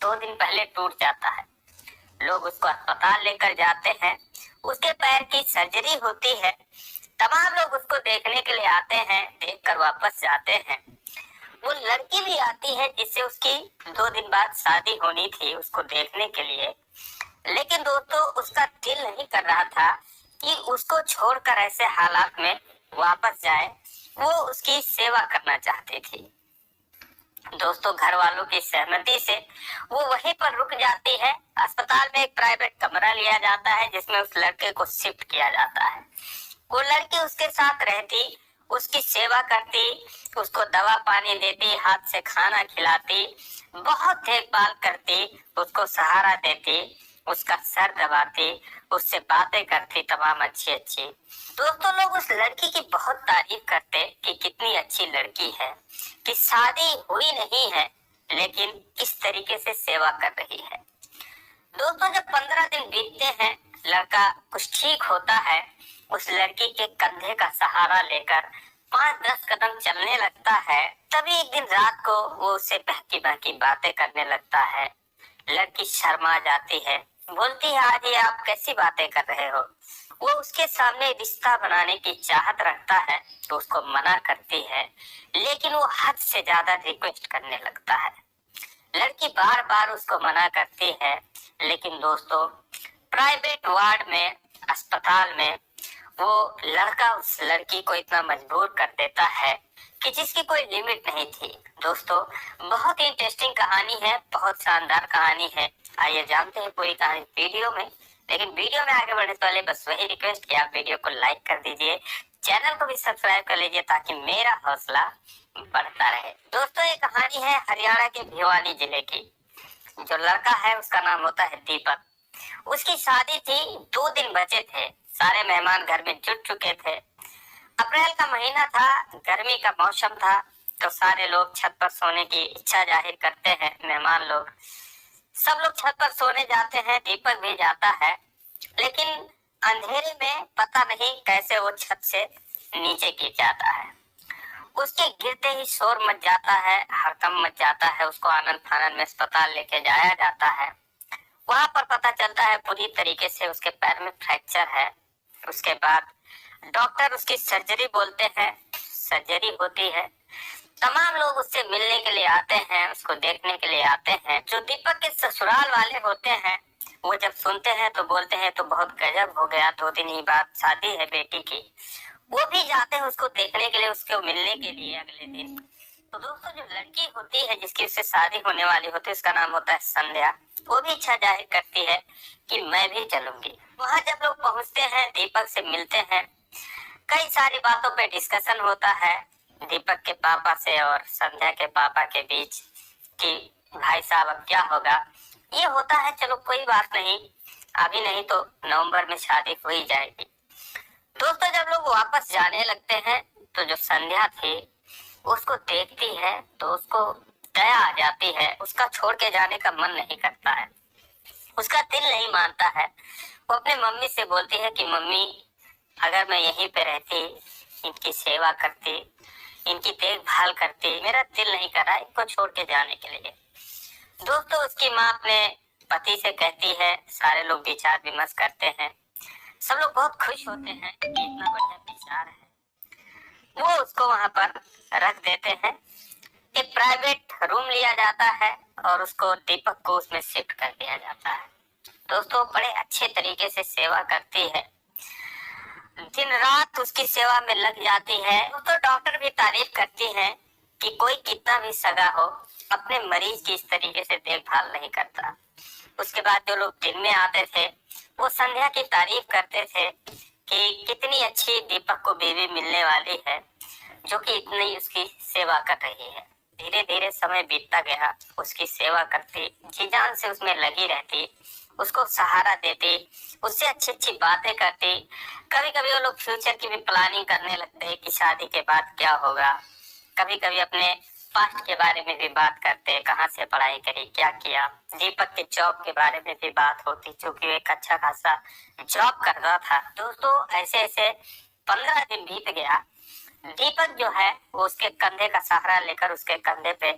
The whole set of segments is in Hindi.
2 दिन पहले टूट जाता है। लोग उसको अस्पताल लेकर जाते हैं, उसके पैर की सर्जरी होती है। तमाम लोग उसको देखने के लिए आते हैं, देखकर वापस जाते हैं। वो लड़की भी आती है जिससे उसकी 2 दिन बाद शादी होनी थी, उसको देखने के लिए। लेकिन दोस्तों उसका दिल नहीं कर रहा था कि उसको छोड़कर ऐसे हालात में वापस जाए। वो उसकी सेवा करना चाहती थी। दोस्तों घर वालों की सहमति से वो वहीं पर रुक जाती है। अस्पताल में एक प्राइवेट कमरा लिया जाता है जिसमें उस लड़के को शिफ्ट किया जाता है। वो लड़की उसके साथ रहती, उसकी सेवा करती, उसको दवा पानी देती, हाथ से खाना खिलाती, बहुत देखभाल करती, उसको सहारा देती, उसका सर दबाती, उससे बातें करती तमाम अच्छी अच्छी। दोस्तों लोग उस लड़की की बहुत तारीफ करते कि कितनी अच्छी लड़की है, कि शादी हुई नहीं है लेकिन इस तरीके से सेवा कर रही है। दोस्तों जब 15 दिन बीतते हैं, लड़का कुछ ठीक होता है, उस लड़की के कंधे का सहारा लेकर 5-10 कदम चलने लगता है। तभी एक दिन रात को वो उससे बहकी बहकी बातें करने लगता है। लड़की शर्मा जाती है, बोलती है आज ये आप कैसी बातें कर रहे हो। वो उसके सामने रिश्ता बनाने की चाहत रखता है तो उसको मना करती है, लेकिन वो हद से ज्यादा रिक्वेस्ट करने लगता है। लड़की बार बार उसको मना करती है, लेकिन दोस्तों प्राइवेट वार्ड में, अस्पताल में वो लड़का उस लड़की को इतना मजबूर कर देता है कि जिसकी कोई लिमिट नहीं थी। दोस्तों बहुत ही इंटरेस्टिंग कहानी है, बहुत शानदार कहानी है। आइए जानते हैं पूरी कहानी वीडियो में। लेकिन वीडियो में आगे बढ़ने से पहले बस वही रिक्वेस्ट कि आप वीडियो को लाइक कर दीजिए, चैनल को भी सब्सक्राइब कर लीजिए ताकि मेरा हौसला बढ़ता रहे। दोस्तों ये कहानी है हरियाणा के भिवानी जिले की। जो लड़का है उसका नाम होता है दीपक। उसकी शादी थी, 2 दिन बचे थे, सारे मेहमान घर में जुट चुके थे। अप्रैल का महीना था, गर्मी का मौसम था, तो सारे लोग छत पर सोने की इच्छा जाहिर करते हैं। मेहमान लोग सब लोग छत पर सोने जाते हैं, दीपक भी जाता है, लेकिन अंधेरे में पता नहीं कैसे वो छत से नीचे गिर जाता है। उसके गिरते ही शोर मच जाता है, हड़कंप मच जाता है। उसको आनन फानन में अस्पताल लेके जाया जाता है। वहां पर पता चलता है पूरी तरीके से उसके पैर में फ्रैक्चर है। उसके बाद डॉक्टर उसकी सर्जरी बोलते हैं, सर्जरी होती है। तमाम लोग उससे मिलने के लिए आते हैं, उसको देखने के लिए आते हैं। जो दीपक के ससुराल वाले होते हैं वो जब सुनते हैं तो बोलते हैं तो बहुत गजब हो गया, 2 दिन ही बाद शादी है बेटी की। वो भी जाते हैं उसको देखने के लिए, उसको मिलने के लिए अगले दिन। तो दोस्तों जो लड़की होती है जिसकी उससे शादी होने वाली होती है, उसका नाम होता है संध्या। वो भी इच्छा जाहिर करती है कि मैं भी चलूंगी। वहां जब लोग पहुंचते हैं, दीपक से मिलते हैं, कई सारी बातों पे डिस्कशन होता है दीपक के पापा से और संध्या के पापा के बीच कि भाई साहब अब क्या होगा। ये होता है चलो कोई बात नहीं, अभी नहीं तो नवंबर में शादी हो ही जाएगी। दोस्तों जब लोग वापस जाने लगते हैं तो जो संध्या थी उसको देखती है तो उसको दया आ जाती है। उसका छोड़ के जाने का मन नहीं करता है, उसका दिल नहीं मानता है। वो अपने मम्मी से बोलती है कि मम्मी अगर मैं यहीं पे रहती, इनकी सेवा करती, इनकी देखभाल करती, मेरा दिल नहीं कर रहा इनको छोड़ के जाने के लिए। दोस्तों उसकी माँ अपने पति से कहती है, सारे लोग विचार विमर्श करते हैं, सब लोग बहुत खुश होते हैं कि इतना बढ़िया विचार है। वो उसको वहां पर रख देते हैं। एक प्राइवेट रूम लिया जाता है और उसको दीपक को उसमें शिफ्ट कर दिया जाता है। दोस्तों बड़े अच्छे तरीके से सेवा करती है, दिन रात उसकी सेवा में लग जाती है। तो डॉक्टर भी तारीफ करती हैं कि कोई कितना भी सगा हो अपने मरीज की इस तरीके से देखभाल नहीं करता। उसके बाद जो लोग दिन में आते थे वो संध्या की तारीफ करते थे कि कितनी अच्छी दीपक को बीवी मिलने वाली है जो कि इतनी उसकी सेवा कर रही है। धीरे धीरे समय बीतता गया, उसकी सेवा करती, जी जान से उसमें लगी रहती, उसको सहारा देती, उससे अच्छी अच्छी बातें करती। कभी कभी वो लोग फ्यूचर की भी प्लानिंग करने लगते हैं कि शादी के बाद क्या होगा। कभी कभी अपने पास्ट के बारे में भी बात करते, कहाँ से पढ़ाई करी, क्या किया। दीपक के जॉब के बारे में भी बात होती, क्योंकि एक अच्छा खासा जॉब कर रहा था। दोस्तों ऐसे ऐसे 15 दिन बीत गया। दीपक जो है वो उसके कंधे का सहारा लेकर उसके कंधे पे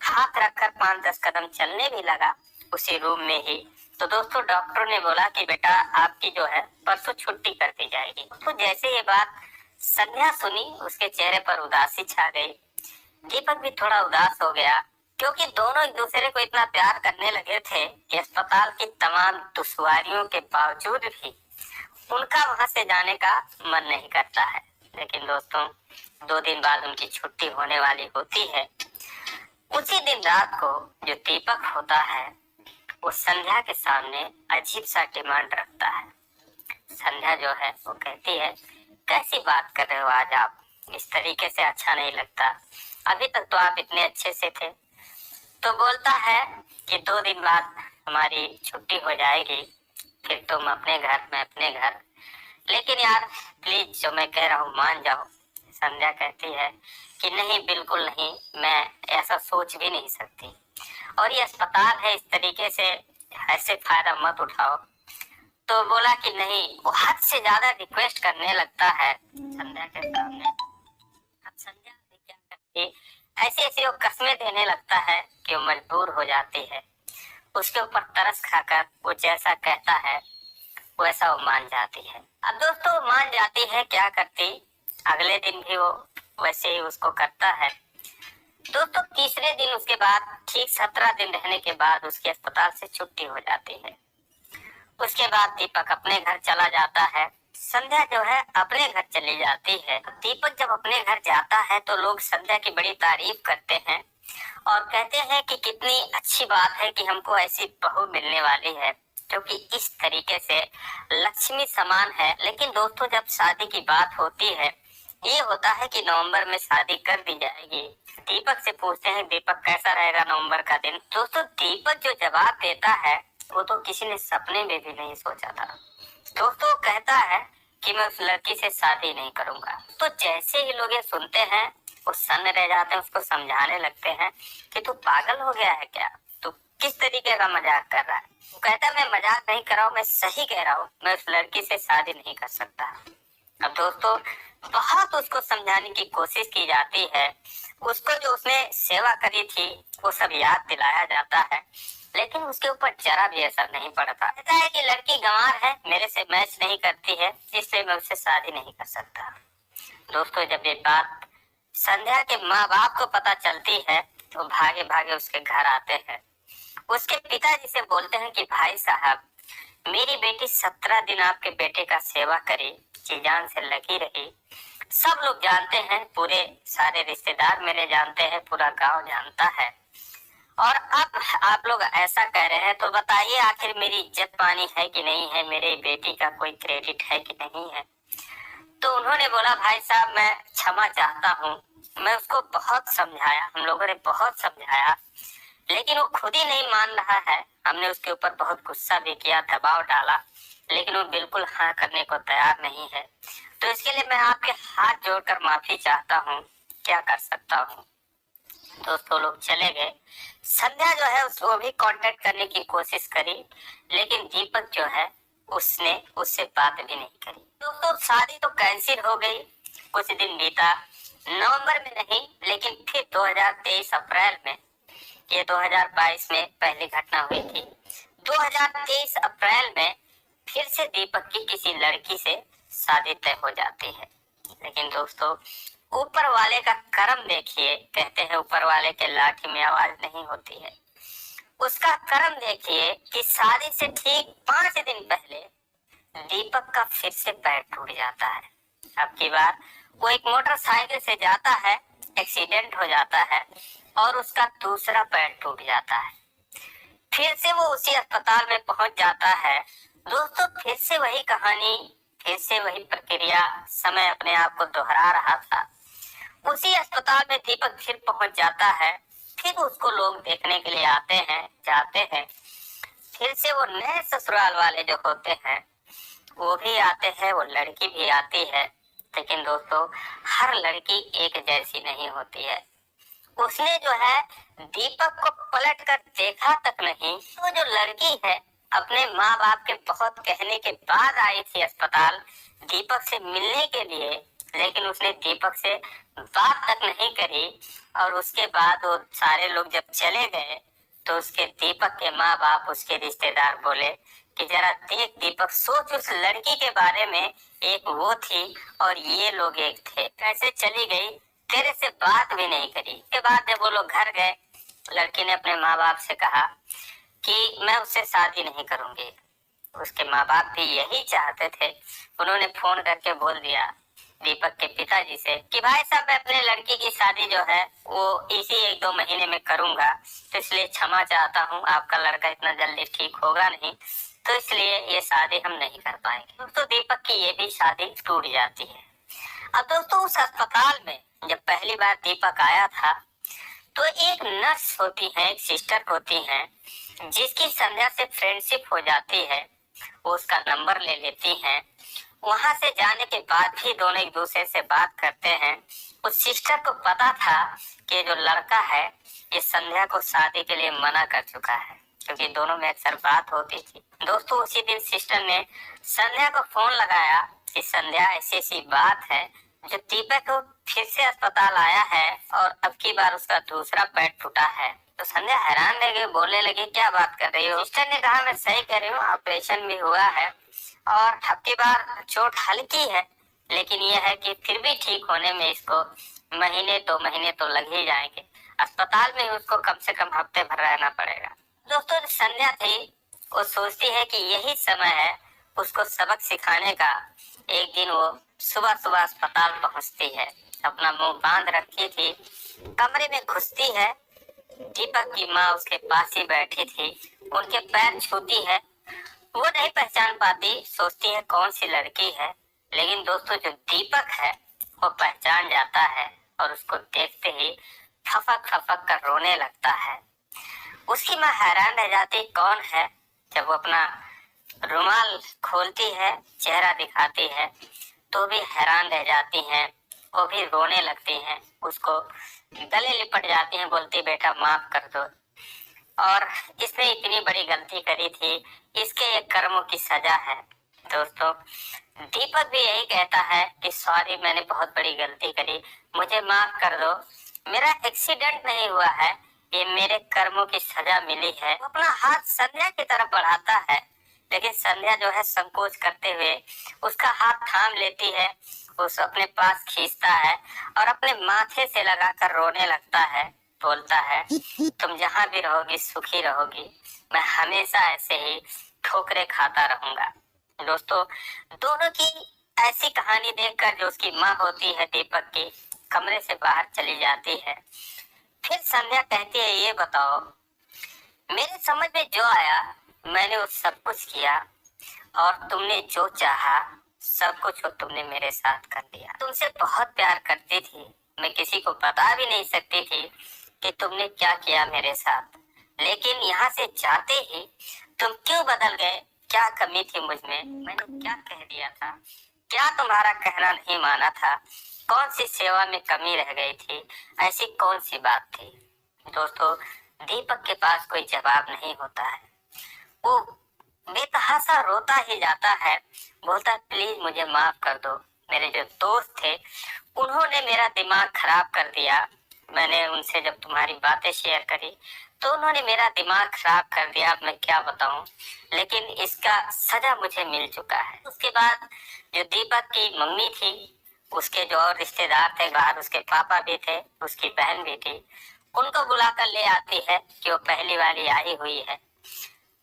हाथ रखकर 5-10 कदम चलने भी लगा। उसी रूम में ही। तो दोस्तों डॉक्टर ने बोला कि बेटा आपकी जो है परसों छुट्टी कर दी जाएगी। तो जैसे ये बात संध्या सुनी, उसके चेहरे पर उदासी छा गई। दीपक भी थोड़ा उदास हो गया, क्योंकि दोनों एक दूसरे को इतना प्यार करने लगे थे कि अस्पताल की तमाम दुश्वारियों के बावजूद भी उनका वहां से जाने का मन नहीं करता है। लेकिन दोस्तों 2 दिन बाद उनकी छुट्टी होने वाली होती है। उसी दिन रात को जो दीपक होता है वो संध्या के सामने अजीब सा डिमांड रखता है। संध्या जो है वो कहती है, कैसी बात कर रहे हो आज आप, इस तरीके से अच्छा नहीं लगता, अभी तक तो आप इतने अच्छे से थे। तो बोलता है कि 2 दिन बाद हमारी छुट्टी हो जाएगी, फिर तुम अपने घर, मैं अपने घर, लेकिन यार प्लीज जो मैं कह रहा हूँ मान जाओ। संध्या कहती है कि नहीं, बिल्कुल नहीं, मैं ऐसा सोच भी नहीं सकती, और ये अस्पताल है, इस तरीके से ऐसे फायदा मत उठाओ। तो बोला कि नहीं, वो हद से ज्यादा रिक्वेस्ट करने लगता है संध्या के सामने। अब संध्या भी क्या करती, ऐसी ऐसी वो कस्में देने लगता है कि वो मजबूर हो जाती है। उसके ऊपर तरस खाकर वो जैसा कहता है वैसा वो मान जाती है। अब दोस्तों मान जाती है, क्या करती, अगले दिन भी वो वैसे ही उसको करता है। दोस्तों तीसरे दिन उसके बाद ठीक 17 दिन रहने के बाद उसकी अस्पताल से छुट्टी हो जाती है। उसके बाद दीपक अपने घर चला जाता है। संध्या जो है अपने घर चली जाती है। दीपक जब अपने घर जाता है तो लोग संध्या की बड़ी तारीफ करते हैं और कहते हैं कि कितनी अच्छी बात है कि हमको ऐसी बहू मिलने वाली है जो कि इस तरीके से लक्ष्मी समान है। लेकिन दोस्तों जब शादी की बात होती है, ये होता है कि नवंबर में शादी कर दी जाएगी। दीपक से पूछते हैं, दीपक कैसा रहेगा नवंबर का दिन। दोस्तों दीपक जो जवाब देता है वो तो किसी ने सपने में भी नहीं सोचा था। दोस्तों कहता है कि मैं उस लड़की से शादी नहीं करूंगा। तो जैसे ही लोग ये सुनते हैं वो सन्न रह जाते हैं, उसको समझाने लगते हैं कि तू पागल हो गया है क्या, तू किस तरीके का मजाक कर रहा है। वो कहता है मैं मजाक नहीं कर रहा हूँ, मैं सही कह रहा हूँ, मैं उस लड़की से शादी नहीं कर सकता। अब दोस्तों बहुत उसको समझाने की कोशिश की जाती है, उसको जो उसने सेवा करी थी वो सब याद दिलाया जाता है, लेकिन उसके ऊपर जरा भी असर नहीं पड़ता। कहता है कि लड़की गंवार है, मेरे से मैच नहीं करती है, इसलिए मैं उससे शादी नहीं कर सकता। दोस्तों जब ये बात संध्या के माँ बाप को पता चलती है तो भागे भागे उसके घर आते हैं। उसके पिताजी से बोलते हैं कि भाई साहब, मेरी बेटी 17 दिन आपके बेटे का सेवा करी, जी जान से लगी रही, सब लोग जानते हैं, पूरे सारे रिश्तेदार मेरे जानते हैं, पूरा गांव जानता है, और अब आप लोग ऐसा कह रहे हैं, तो बताइए आखिर मेरी इज्जत पानी है कि नहीं है, मेरे बेटी का कोई क्रेडिट है कि नहीं है। तो उन्होंने बोला भाई साहब मैं क्षमा चाहता हूँ, मैं उसको बहुत समझाया, हम लोगों ने बहुत समझाया, लेकिन वो खुद ही नहीं मान रहा है। हमने उसके ऊपर बहुत गुस्सा भी किया, दबाव डाला, लेकिन वो बिल्कुल हाँ करने को तैयार नहीं है। तो इसके लिए मैं आपके हाथ जोड़कर माफी चाहता हूँ, क्या कर सकता हूँ। दोस्तों लोग चले गए। संध्या जो है उसको भी कांटेक्ट करने की कोशिश करी, लेकिन दीपक जो है उसने उससे बात भी नहीं करी। दोस्तों शादी तो कैंसिल हो गई। कुछ दिन बीता, नवंबर में नहीं लेकिन फिर 2023 अप्रैल में, ये 2022 में पहली घटना हुई थी, 2023 अप्रैल में फिर से दीपक की किसी लड़की से शादी तय हो जाती है। लेकिन दोस्तों ऊपर वाले का कर्म देखिए, कहते हैं ऊपर वाले के लाठी में आवाज नहीं होती है। उसका कर्म देखिए कि शादी से ठीक 5 दिन पहले दीपक का फिर से पैर टूट जाता है। अब की बार वो एक मोटरसाइकिल से जाता है, एक्सीडेंट हो जाता है और उसका दूसरा पैर टूट जाता है। फिर से वो उसी अस्पताल में पहुंच जाता है। दोस्तों फिर से वही कहानी, फिर से वही प्रक्रिया, समय अपने आप को दोहरा रहा था। उसी अस्पताल में दीपक फिर पहुंच जाता है, फिर उसको लोग देखने के लिए आते हैं, जाते हैं। फिर से वो नए ससुराल वाले जो होते हैं वो भी आते हैं, वो लड़की भी आती है। लेकिन दोस्तों हर लड़की एक जैसी नहीं होती है। उसने जो है दीपक को पलट कर देखा तक नहीं। तो जो लड़की है अपने माँ बाप के बहुत कहने के बाद आई थी अस्पताल दीपक से मिलने के लिए, लेकिन उसने दीपक से बात तक नहीं करी। और उसके बाद वो सारे लोग जब चले गए तो उसके दीपक के माँ बाप, उसके रिश्तेदार बोले कि जरा देख दीपक, सोच उस लड़की के बारे में, एक वो थी और ये लोग एक थे, कैसे चली गई, तेरे से बात भी नहीं करी। के बाद जब वो लोग घर गए, लड़की ने अपने माँ बाप से कहा कि मैं उससे शादी नहीं करूंगी। उसके माँ बाप भी यही चाहते थे। उन्होंने फोन करके बोल दिया दीपक के पिताजी से कि भाई साहब, मैं अपने लड़की की शादी जो है वो इसी 1-2 महीने में करूंगा, तो इसलिए क्षमा चाहता हूँ, आपका लड़का इतना जल्दी ठीक होगा नहीं, तो इसलिए ये शादी हम नहीं कर पाएंगे। तो दीपक की ये भी शादी टूट जाती है। अब दोस्तों, उस अस्पताल में जब पहली बार दीपक आया था तो एक नर्स होती है, एक सिस्टर होती है, जिसकी संध्या से फ्रेंडशिप हो जाती है। वो उसका नंबर ले लेती हैं। वहां से जाने के बाद भी दोनों एक दूसरे से बात करते हैं। उस सिस्टर को पता था कि जो लड़का है ये संध्या को शादी के लिए मना कर चुका है, क्योंकि दोनों में अक्सर बात होती थी। दोस्तों, उसी दिन सिस्टर ने संध्या को फोन लगाया कि संध्या, ऐसी ऐसी बात है, जो दीपक को फिर से अस्पताल आया है और अब की बार उसका दूसरा पैर टूटा है। तो संध्या हैरान रह गई, बोलने लगी क्या बात कर रही हो। सिस्टर ने कहा मैं सही कर रही हूँ, ऑपरेशन भी हुआ है और अब की बार चोट हल्की है, लेकिन यह है कि फिर भी ठीक होने में इसको 1-2 महीने तो लग ही जाएंगे। अस्पताल में उसको कम से कम हफ्ते भर रहना पड़ेगा। दोस्तों, संध्या थी, वो सोचती है कि यही समय है उसको सबक सिखाने का। एक दिन वो सुबह सुबह अस्पताल पहुंचती है, अपना मुंह बांध रखी थी, कमरे में घुसती है। दीपक की माँ उसके पास ही बैठी थी, उनके पैर छूती है। वो नहीं पहचान पाती, सोचती है कौन सी लड़की है, लेकिन दोस्तों जो दीपक है वो पहचान जाता है और उसको देखते ही थपक थपक कर रोने लगता है। उसकी माँ हैरान रह जाती कौन है। जब वो अपना रुमाल खोलती है, चेहरा दिखाती है, तो भी हैरान रह जाती हैं। वो भी रोने लगती हैं, उसको गले लिपट जाती हैं, बोलती बेटा माफ कर दो, और इसने इतनी बड़ी गलती करी थी, इसके ये कर्मों की सजा है। दोस्तों, दीपक भी यही कहता है कि सॉरी, मैंने बहुत बड़ी गलती करी, मुझे माफ कर दो, मेरा एक्सीडेंट नहीं हुआ है, ये मेरे कर्मों की सजा मिली है। वो अपना हाथ संध्या की तरफ बढ़ाता है, लेकिन संध्या जो है संकोच करते हुए उसका हाथ थाम लेती है, उस अपने पास खींचता है और अपने माथे से लगाकर रोने लगता है। बोलता है तुम जहाँ भी रहोगी सुखी रहोगी, मैं हमेशा ऐसे ही ठोकरे खाता रहूंगा। दोस्तों, दोनों की ऐसी कहानी देखकर जो उसकी माँ होती है दीपक की, कमरे से बाहर चली जाती है। फिर संध्या कहती है ये बताओ, मेरे समझ में जो आया मैंने वो सब कुछ किया और तुमने जो चाहा सब कुछ वो तुमने मेरे साथ कर दिया। तुमसे बहुत प्यार करती थी, मैं किसी को बता भी नहीं सकती थी कि तुमने क्या किया मेरे साथ, लेकिन यहाँ से जाते ही तुम क्यों बदल गए? क्या कमी थी मुझ में? मैंने क्या कह दिया था? क्या तुम्हारा कहना नहीं माना था? कौन सी सेवा में कमी रह गई थी? ऐसी कौन सी बात थी? दोस्तों, दीपक के पास कोई जवाब नहीं होता है। वो बेतहासा रोता ही जाता है, बोलता है प्लीज मुझे माफ कर दो, मेरे जो दोस्त थे उन्होंने मेरा दिमाग खराब कर दिया। मैंने उनसे जब तुम्हारी बातें शेयर करी तो उन्होंने मेरा दिमाग खराब कर दिया, अब मैं क्या बताऊं, लेकिन इसका सजा मुझे मिल चुका है। उसके बाद जो दीपक की मम्मी थी, उसके जो और रिश्तेदार थे बाहर, उसके पापा भी थे, उसकी बहन भी थी, उनको बुलाकर ले आती है कि वो पहली वाली आई हुई है।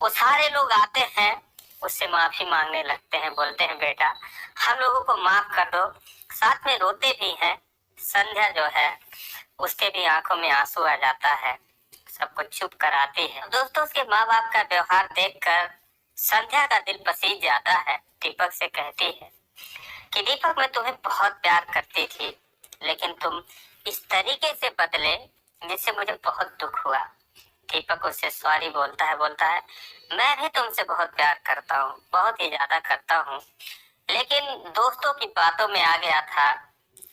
वो सारे लोग आते हैं, उससे माफी मांगने लगते हैं, बोलते हैं बेटा हम लोगों को माफ कर दो, साथ में रोते भी हैं। संध्या जो है उसके भी आंखों में आंसू आ जाता है, सबको चुप कराती है। दोस्तों, उसके माँ बाप का व्यवहार देखकर संध्या का दिल पसीज जाता है। दीपक से कहती है कि दीपक मैं तुम्हें बहुत प्यार करती थी, लेकिन तुम इस तरीके से बदले जिससे मुझे बहुत दुख हुआ। दीपक उससे सॉरी बोलता है मैं भी तुमसे बहुत प्यार करता हूँ, बहुत ही ज्यादा करता हूँ, लेकिन दोस्तों की बातों में आ गया था,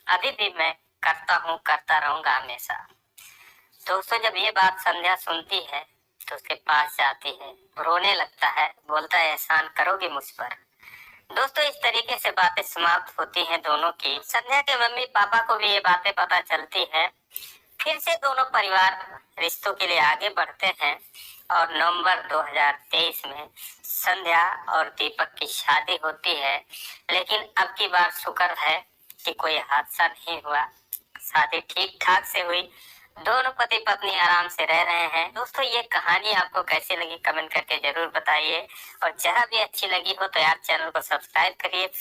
अभी भी मैं करता हूँ, करता रहूंगा हमेशा। दोस्तों, जब ये बात संध्या सुनती है तो उसके पास जाती है, रोने लगता है, बोलता है एहसान करोगे मुझ पर। दोस्तों, इस तरीके से बातें समाप्त होती हैं दोनों की। संध्या के मम्मी पापा को भी ये बातें पता चलती है। फिर से दोनों परिवार रिश्तों के लिए आगे बढ़ते हैं और नवंबर 2023 में संध्या और दीपक की शादी होती है। लेकिन अब की बार शुक्र है कि कोई हादसा नहीं हुआ, शादी ठीक ठाक से हुई, दोनों पति पत्नी आराम से रह रहे हैं। दोस्तों, ये कहानी आपको कैसी लगी कमेंट करके जरूर बताइए, और जहाँ भी अच्छी लगी हो तो यार चैनल को सब्सक्राइब करिए।